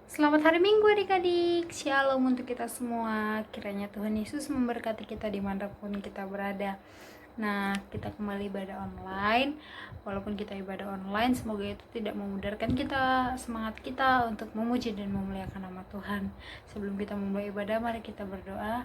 Selamat hari Minggu adik-adik. Shalom untuk kita semua. Kiranya Tuhan Yesus memberkati kita dimanapun kita berada. Nah, kita kembali ibadah online. Walaupun kita ibadah online, semoga itu tidak memudarkan kita, semangat kita untuk memuji dan memuliakan nama Tuhan. Sebelum kita memulai ibadah, mari kita berdoa.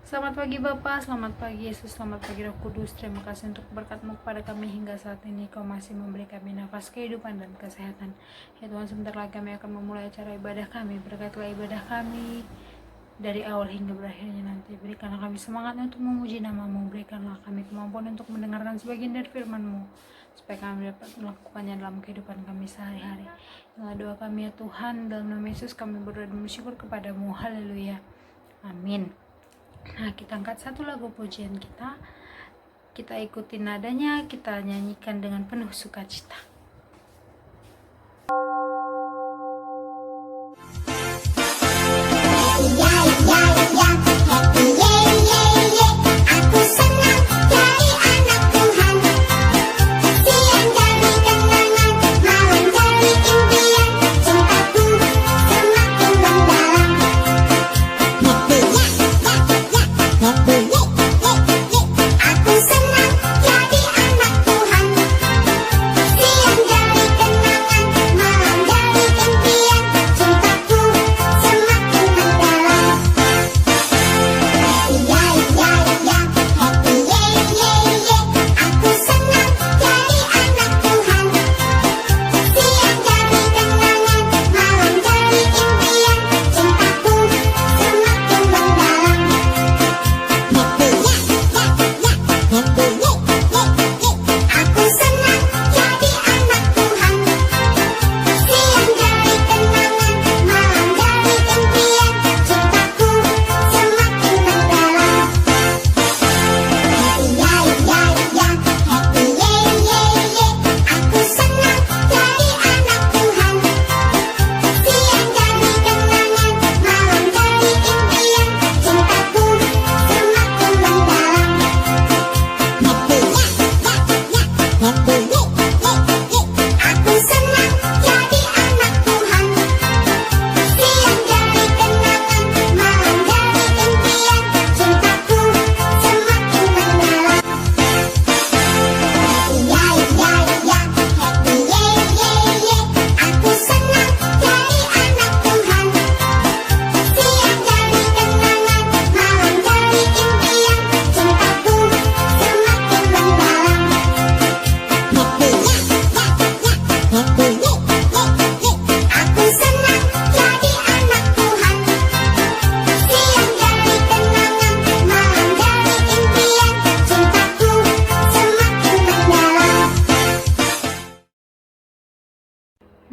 Selamat pagi Bapa, selamat pagi Yesus, selamat pagi Roh Kudus. Terima kasih untuk berkat-Mu kepada kami hingga saat ini. Kau masih memberi kami nafas kehidupan dan kesehatan. Ya Tuhan, sebentar lagi kami akan memulai acara ibadah kami. Berkatlah ibadah kami dari awal hingga berakhirnya nanti. Berikanlah kami semangat untuk memuji nama-Mu. Berikanlah kami kemampuan untuk mendengarkan sebagian dari firman-Mu, supaya kami dapat melakukannya dalam kehidupan kami sehari-hari. Inilah doa kami ya Tuhan, dalam nama Yesus kami berdoa dan bersyukur kepadamu. Haleluya, amin. Nah, kita angkat satu lagu pujian kita ikuti nadanya, kita nyanyikan dengan penuh sukacita.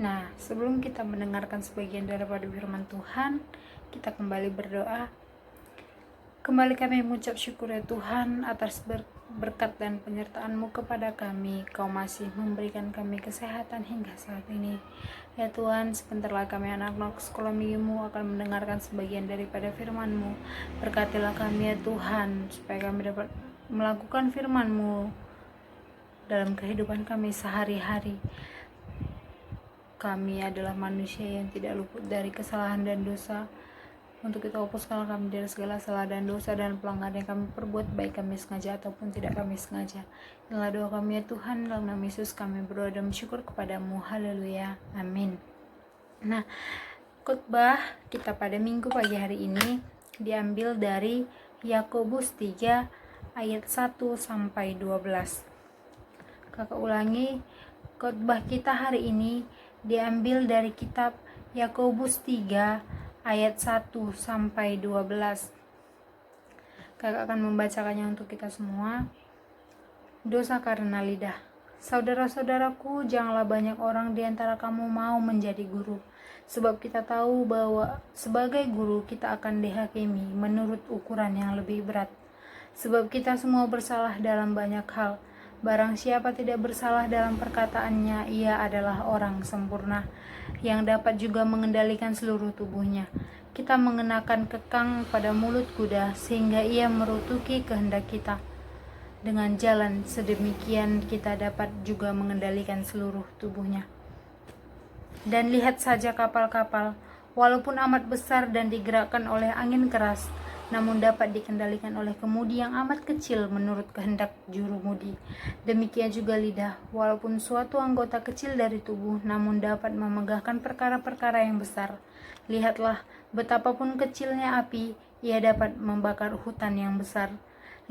Nah, sebelum kita mendengarkan sebagian daripada firman Tuhan, kita kembali berdoa. Kembali kami mengucap syukur ya Tuhan atas berkat dan penyertaan-Mu kepada kami. Kau masih memberikan kami kesehatan hingga saat ini. Ya Tuhan, sebentar lagi kami anak-anak sekolah minggu akan mendengarkan sebagian daripada firman-Mu. Berkatilah kami ya Tuhan, supaya kami dapat melakukan firman-Mu dalam kehidupan kami sehari-hari. Kami adalah manusia yang tidak luput dari kesalahan dan dosa. Untuk itu hapuskanlah kami dari segala salah dan dosa dan pelanggaran yang kami perbuat, baik kami sengaja ataupun tidak kami sengaja. Inilah doa kami ya Tuhan, dalam nama Yesus kami berdoa dan bersyukur kepadamu. Haleluya, amin. Nah, khotbah kita pada minggu pagi hari ini diambil dari Yakobus 3 ayat 1 sampai 12. Kakak ulangi, khotbah kita hari ini diambil dari kitab Yakobus 3 ayat 1 sampai 12. Kakak akan membacakannya untuk kita semua. Dosa karena lidah. Saudara-saudaraku, janganlah banyak orang di antara kamu mau menjadi guru, sebab kita tahu bahwa sebagai guru kita akan dihakimi menurut ukuran yang lebih berat. Sebab kita semua bersalah dalam banyak hal. Barang siapa tidak bersalah dalam perkataannya, ia adalah orang sempurna, yang dapat juga mengendalikan seluruh tubuhnya. Kita mengenakan kekang pada mulut kuda, sehingga ia merutuki kehendak kita. Dengan jalan sedemikian kita dapat juga mengendalikan seluruh tubuhnya. Dan lihat saja kapal-kapal, walaupun amat besar dan digerakkan oleh angin keras, namun dapat dikendalikan oleh kemudi yang amat kecil menurut kehendak jurumudi. Demikian juga lidah, walaupun suatu anggota kecil dari tubuh, namun dapat memegahkan perkara-perkara yang besar. Lihatlah, betapapun kecilnya api, ia dapat membakar hutan yang besar.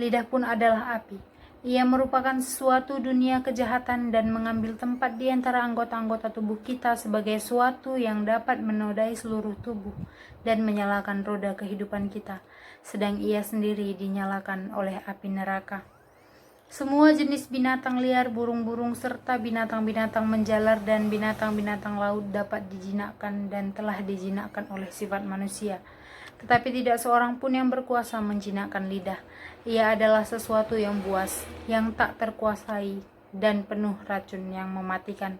Lidah pun adalah api. Ia merupakan suatu dunia kejahatan dan mengambil tempat di antara anggota-anggota tubuh kita sebagai suatu yang dapat menodai seluruh tubuh dan menyalakan roda kehidupan kita, sedang ia sendiri dinyalakan oleh api neraka. Semua jenis binatang liar, burung-burung, serta binatang-binatang menjalar dan binatang-binatang laut dapat dijinakkan dan telah dijinakkan oleh sifat manusia. Tetapi tidak seorang pun yang berkuasa menjinakkan lidah. Ia adalah sesuatu yang buas, yang tak terkuasai, dan penuh racun yang mematikan.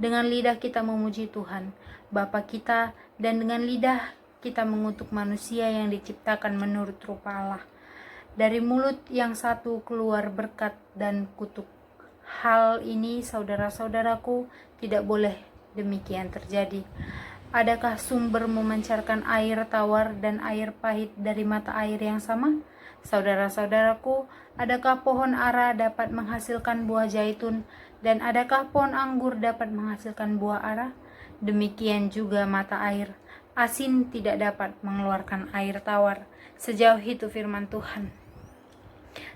Dengan lidah kita memuji Tuhan, Bapa kita, dan dengan lidah kita mengutuk manusia yang diciptakan menurut rupa Allah. Dari mulut yang satu keluar berkat dan kutuk. Hal ini, saudara-saudaraku, tidak boleh demikian terjadi. Adakah sumber memancarkan air tawar dan air pahit dari mata air yang sama? Saudara-saudaraku, adakah pohon ara dapat menghasilkan buah zaitun, dan adakah pohon anggur dapat menghasilkan buah ara? Demikian juga mata air. Asin tidak dapat mengeluarkan air tawar. Sejauh itu firman Tuhan.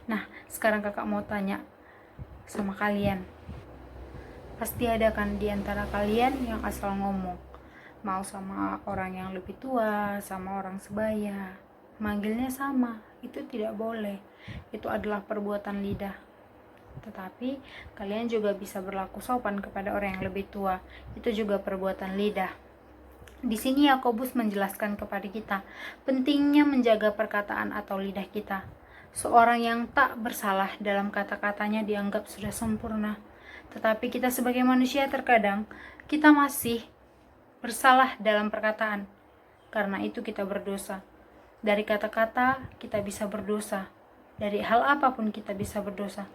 Nah, sekarang kakak mau tanya sama kalian. Pasti ada kan di antara kalian yang asal ngomong, mau sama orang yang lebih tua, sama orang sebaya, manggilnya sama. Itu tidak boleh. Itu adalah perbuatan lidah. Tetapi kalian juga bisa berlaku sopan kepada orang yang lebih tua. Itu juga perbuatan lidah. Di sini Yakobus menjelaskan kepada kita pentingnya menjaga perkataan atau lidah kita. Seorang yang tak bersalah dalam kata-katanya dianggap sudah sempurna. Tetapi kita sebagai manusia terkadang kita masih bersalah dalam perkataan. Karena itu kita berdosa. Dari kata-kata kita bisa berdosa. Dari hal apapun kita bisa berdosa.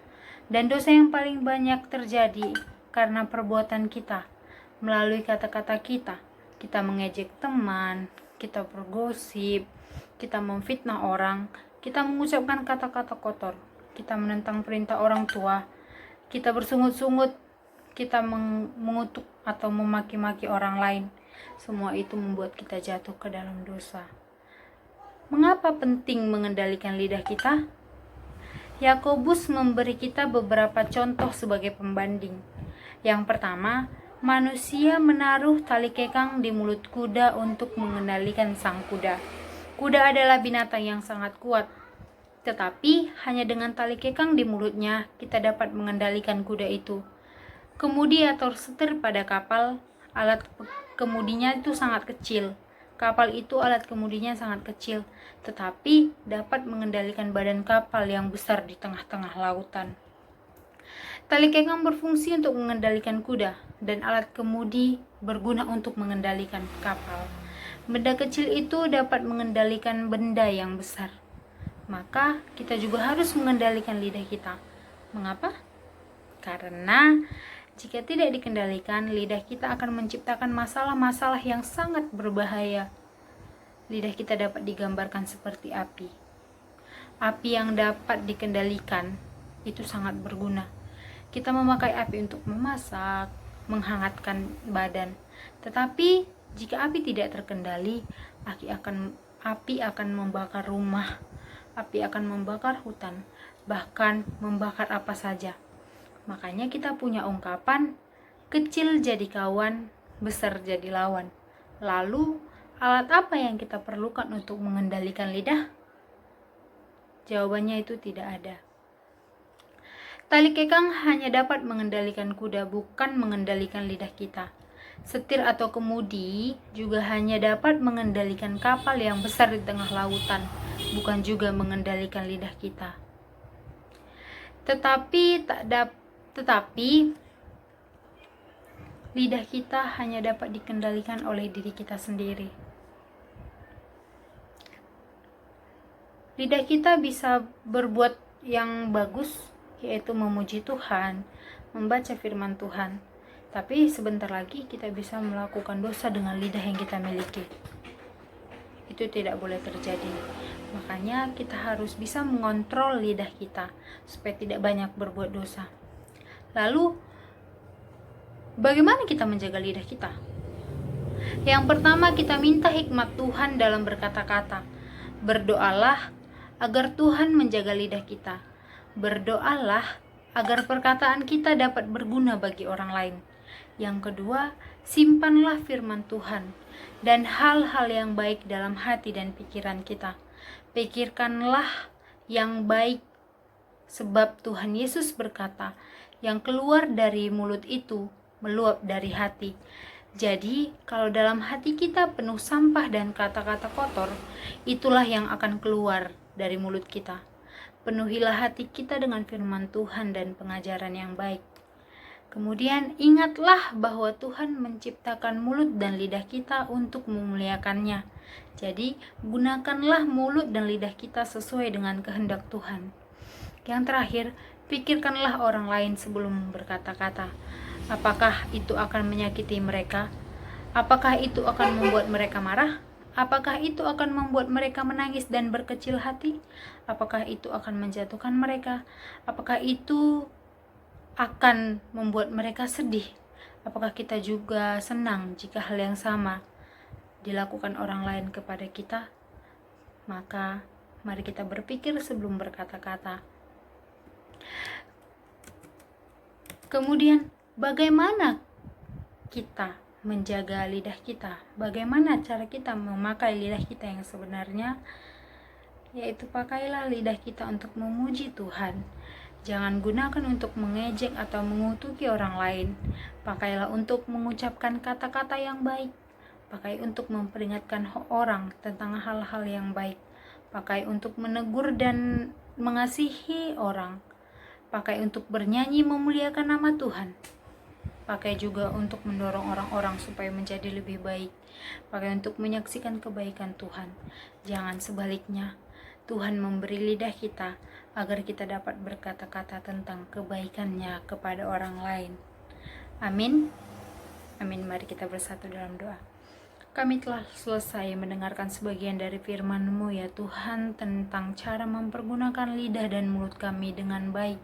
Dan dosa yang paling banyak terjadi karena perbuatan kita. Melalui kata-kata kita. Kita mengejek teman, kita bergosip, kita memfitnah orang, kita mengucapkan kata-kata kotor, kita menentang perintah orang tua, kita bersungut-sungut, kita mengutuk atau memaki-maki orang lain. Semua itu membuat kita jatuh ke dalam dosa. Mengapa penting mengendalikan lidah kita? Yakobus memberi kita beberapa contoh sebagai pembanding. Yang pertama, manusia menaruh tali kekang di mulut kuda untuk mengendalikan sang kuda. Kuda adalah binatang yang sangat kuat. Tetapi hanya dengan tali kekang di mulutnya kita dapat mengendalikan kuda itu. Kemudi atau setir pada kapal, alat kemudinya itu sangat kecil. Kapal itu alat kemudinya sangat kecil, tetapi dapat mengendalikan badan kapal yang besar di tengah-tengah lautan. Tali kekang berfungsi untuk mengendalikan kuda, dan alat kemudi berguna untuk mengendalikan kapal. Benda kecil itu dapat mengendalikan benda yang besar. Maka kita juga harus mengendalikan lidah kita. Mengapa? Karena jika tidak dikendalikan, lidah kita akan menciptakan masalah-masalah yang sangat berbahaya. Lidah kita dapat digambarkan seperti api. Api yang dapat dikendalikan itu sangat berguna. Kita memakai api untuk memasak, menghangatkan badan. Tetapi jika api tidak terkendali, api akan membakar rumah, api akan membakar hutan, bahkan membakar apa saja. Makanya kita punya ungkapan, kecil jadi kawan, besar jadi lawan. Lalu, alat apa yang kita perlukan untuk mengendalikan lidah? Jawabannya itu tidak ada. Tali kekang hanya dapat mengendalikan kuda, bukan mengendalikan lidah kita. Setir atau kemudi juga hanya dapat mengendalikan kapal yang besar di tengah lautan, bukan juga mengendalikan lidah kita. Tetapi lidah kita hanya dapat dikendalikan oleh diri kita sendiri. Lidah kita bisa berbuat yang bagus, yaitu memuji Tuhan, membaca firman Tuhan. Tapi sebentar lagi kita bisa melakukan dosa dengan lidah yang kita miliki. Itu tidak boleh terjadi. Makanya kita harus bisa mengontrol lidah kita supaya tidak banyak berbuat dosa. Lalu bagaimana kita menjaga lidah kita? Yang pertama, kita minta hikmat Tuhan dalam berkata-kata. Berdoalah agar Tuhan menjaga lidah kita. Berdoalah agar perkataan kita dapat berguna bagi orang lain. Yang kedua, simpanlah firman Tuhan dan hal-hal yang baik dalam hati dan pikiran kita. Pikirkanlah yang baik, sebab Tuhan Yesus berkata, yang keluar dari mulut itu meluap dari hati. Jadi, kalau dalam hati kita penuh sampah dan kata-kata kotor, itulah yang akan keluar dari mulut kita. Penuhilah hati kita dengan firman Tuhan dan pengajaran yang baik. Kemudian, ingatlah bahwa Tuhan menciptakan mulut dan lidah kita untuk memuliakannya. Jadi, gunakanlah mulut dan lidah kita sesuai dengan kehendak Tuhan. Yang terakhir, pikirkanlah orang lain sebelum berkata-kata. Apakah itu akan menyakiti mereka? Apakah itu akan membuat mereka marah? Apakah itu akan membuat mereka menangis dan berkecil hati? Apakah itu akan menjatuhkan mereka? Apakah itu akan membuat mereka sedih? Apakah kita juga senang jika hal yang sama dilakukan orang lain kepada kita? Maka mari kita berpikir sebelum berkata-kata. Kemudian, bagaimana kita menjaga lidah kita? Bagaimana cara kita memakai lidah kita yang sebenarnya? Yaitu pakailah lidah kita untuk memuji Tuhan. Jangan gunakan untuk mengejek atau mengutuki orang lain. Pakailah untuk mengucapkan kata-kata yang baik. Pakai untuk memperingatkan orang tentang hal-hal yang baik. Pakai untuk menegur dan mengasihi orang. Pakai untuk bernyanyi memuliakan nama Tuhan. Pakai juga untuk mendorong orang-orang supaya menjadi lebih baik. Pakai untuk menyaksikan kebaikan Tuhan. Jangan sebaliknya. Tuhan memberi lidah kita agar kita dapat berkata-kata tentang kebaikannya kepada orang lain. Amin. Amin. Mari kita bersatu dalam doa. Kami telah selesai mendengarkan sebagian dari firman-Mu ya Tuhan, tentang cara mempergunakan lidah dan mulut kami dengan baik.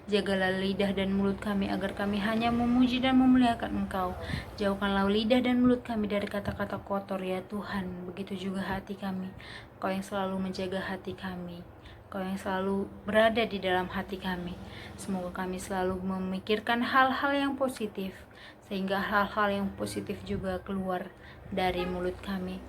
Jagalah lidah dan mulut kami agar kami hanya memuji dan memuliakan Engkau. Jauhkanlah lidah dan mulut kami dari kata-kata kotor ya Tuhan. Begitu juga hati kami. Kau yang selalu menjaga hati kami. Kau yang selalu berada di dalam hati kami. Semoga kami selalu memikirkan hal-hal yang positif, sehingga hal-hal yang positif juga keluar dari mulut kami.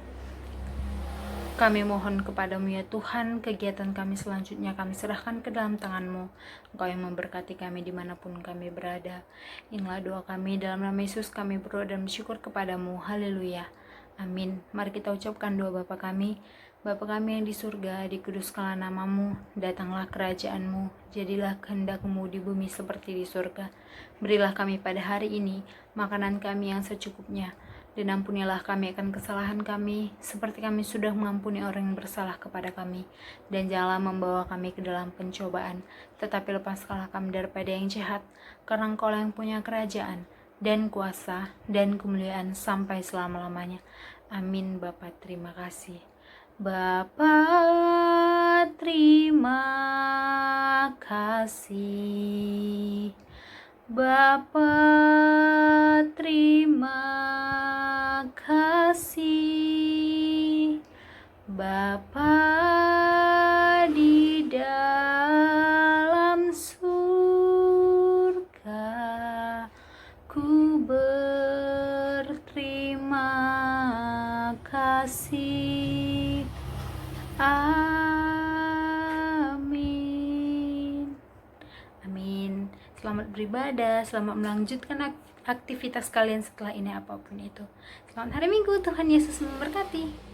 Kami mohon kepadamu ya Tuhan, kegiatan kami selanjutnya kami serahkan ke dalam tangan-Mu. Engkau yang memberkati kami dimanapun kami berada. Inilah doa kami, dalam nama Yesus kami berdoa dan bersyukur kepadamu. Haleluya. Amin. Mari kita ucapkan doa Bapa kami. Bapa kami yang di surga, dikuduskanlah nama-Mu, datanglah kerajaan-Mu, jadilah kehendak-Mu di bumi seperti di surga. Berilah kami pada hari ini makanan kami yang secukupnya, dan ampunilah kami akan kesalahan kami, seperti kami sudah mengampuni orang yang bersalah kepada kami. Dan janganlah membawa kami ke dalam pencobaan, tetapi lepaskanlah kami daripada yang jahat, karena Engkau yang punya kerajaan, dan kuasa, dan kemuliaan sampai selama-lamanya. Amin. Bapa, terima kasih. Bapa, terima kasih. Bapa, terima kasih. Bapa di dalam surga, ku berterima kasih. Amin. Amin. Selamat beribadah, selamat melanjutkan aktivitas kalian setelah ini apapun itu. Selamat hari Minggu, Tuhan Yesus memberkati.